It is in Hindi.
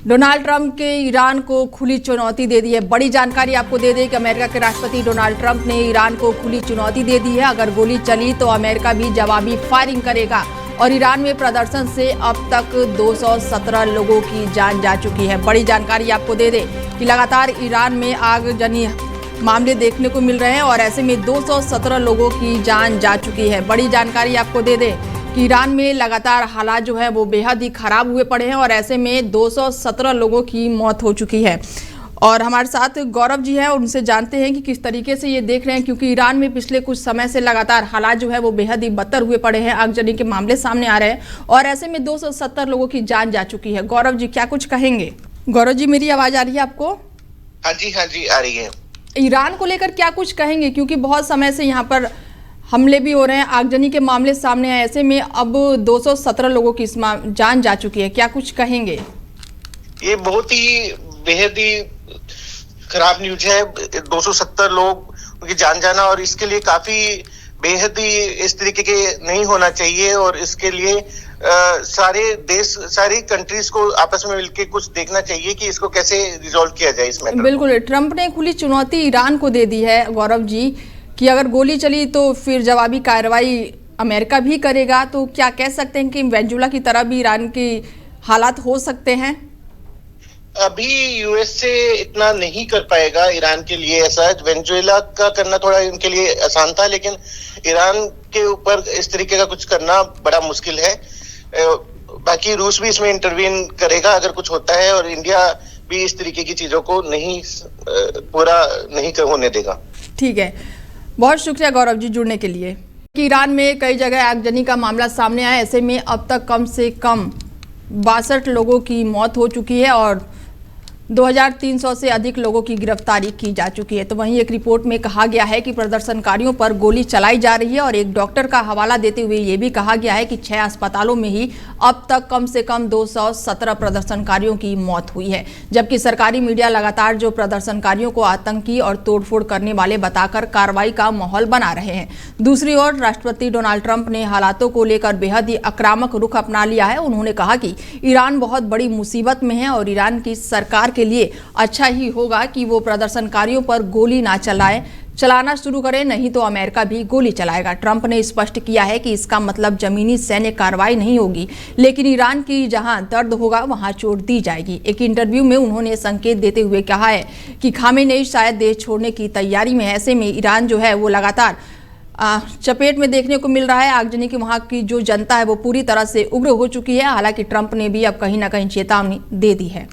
डोनाल्ड ट्रंप के ईरान को खुली चुनौती दे दी है। बड़ी जानकारी आपको दे दें कि अमेरिका के राष्ट्रपति डोनाल्ड ट्रंप ने ईरान को खुली चुनौती दे दी है। अगर गोली चली तो अमेरिका भी जवाबी फायरिंग करेगा। और ईरान में प्रदर्शन से अब तक 217 लोगों की जान जा चुकी है। बड़ी जानकारी आपको दे दें कि लगातार ईरान में आगजनी मामले देखने को मिल रहे हैं और ऐसे में 217 लोगों की जान जा चुकी है। बड़ी जानकारी आपको दे दें कि ईरान में लगातार हालात जो है वो बेहद ही खराब हुए पड़े हैं और ऐसे में 217 लोगों की मौत हो चुकी है। और हमारे साथ गौरव जी हैं, उनसे जानते हैं कि किस तरीके से ये देख रहे हैं, क्योंकि ईरान में पिछले कुछ समय से लगातार हालात जो है वो बेहद ही बदतर हुए पड़े हैं। आगजनी के मामले सामने आ रहे हैं और ऐसे में 270 लोगों की जान जा चुकी है। गौरव जी, क्या कुछ कहेंगे? गौरव जी, मेरी आवाज आ रही है आपको? हाँ जी आ रही है। ईरान को लेकर क्या कुछ कहेंगे, क्योंकि बहुत समय से यहाँ पर हमले भी हो रहे हैं, आगजनी के मामले सामने आए, ऐसे में अब 217 लोगों की जान जा चुकी है, क्या कुछ कहेंगे? ये बहुत ही बेहद ही खराब न्यूज है। 270 लोग उनकी जान जाना, और इसके लिए काफी बेहद ही इस तरीके के नहीं होना चाहिए। और इसके लिए सारे देश, सारी कंट्रीज को आपस में मिलकर कुछ देखना चाहिए कि इसको कैसे रिजॉल्व किया जाए इस मैटर। बिल्कुल, ट्रंप ने खुली चुनौती ईरान को दे दी है गौरव जी कि अगर गोली चली तो फिर जवाबी कार्रवाई अमेरिका भी करेगा। तो क्या कह सकते हैं कि वेनेजुएला की तरह भी ईरान के हालात हो सकते हैं? अभी यूएस से इतना नहीं कर पाएगा ईरान के लिए ऐसा। वेनेजुएला का करना थोड़ा इनके लिए आसान था, लेकिन ईरान के ऊपर इस तरीके का कुछ करना बड़ा मुश्किल है। बाकी रूस भी इसमें इंटरवीन करेगा अगर कुछ होता है, और इंडिया भी इस तरीके की चीजों को नहीं पूरा नहीं होने देगा। ठीक है, बहुत शुक्रिया गौरव जी जुड़ने के लिए। ईरान में कई जगह आगजनी का मामला सामने आया, ऐसे में अब तक कम से कम 62 लोगों की मौत हो चुकी है और 2300 से अधिक लोगों की गिरफ्तारी की जा चुकी है। तो वहीं एक रिपोर्ट में कहा गया है कि प्रदर्शनकारियों पर गोली चलाई जा रही है और एक डॉक्टर का हवाला देते हुए ये भी कहा गया है कि 6 अस्पतालों में ही अब तक कम से कम 217 प्रदर्शनकारियों की मौत हुई है। जबकि सरकारी मीडिया लगातार जो प्रदर्शनकारियों को आतंकी और तोड़फोड़ करने वाले बताकर कार्रवाई का माहौल बना रहे हैं। दूसरी ओर राष्ट्रपति डोनाल्ड ट्रंप ने हालातों को लेकर बेहद ही आक्रामक रुख अपना लिया है। उन्होंने कहा कि ईरान बहुत बड़ी मुसीबत में है और ईरान की सरकार के लिए अच्छा ही होगा कि वो प्रदर्शनकारियों पर गोली ना चलाना शुरू करे, नहीं तो अमेरिका भी गोली चलाएगा। ट्रंप ने स्पष्ट किया है कि इसका मतलब जमीनी सैन्य कार्रवाई नहीं होगी, लेकिन ईरान की जहां दर्द होगा वहां चोट दी जाएगी। एक इंटरव्यू में उन्होंने संकेत देते हुए कहा है कि खामेनेई शायद देश छोड़ने की तैयारी में है। ऐसे में ईरान जो है वो लगातार चपेट में देखने को मिल रहा है। आगजनी की वहां की जो जनता है वो पूरी तरह से उग्र हो चुकी है। हालांकि ट्रंप ने भी अब कहीं ना कहीं चेतावनी दे दी है।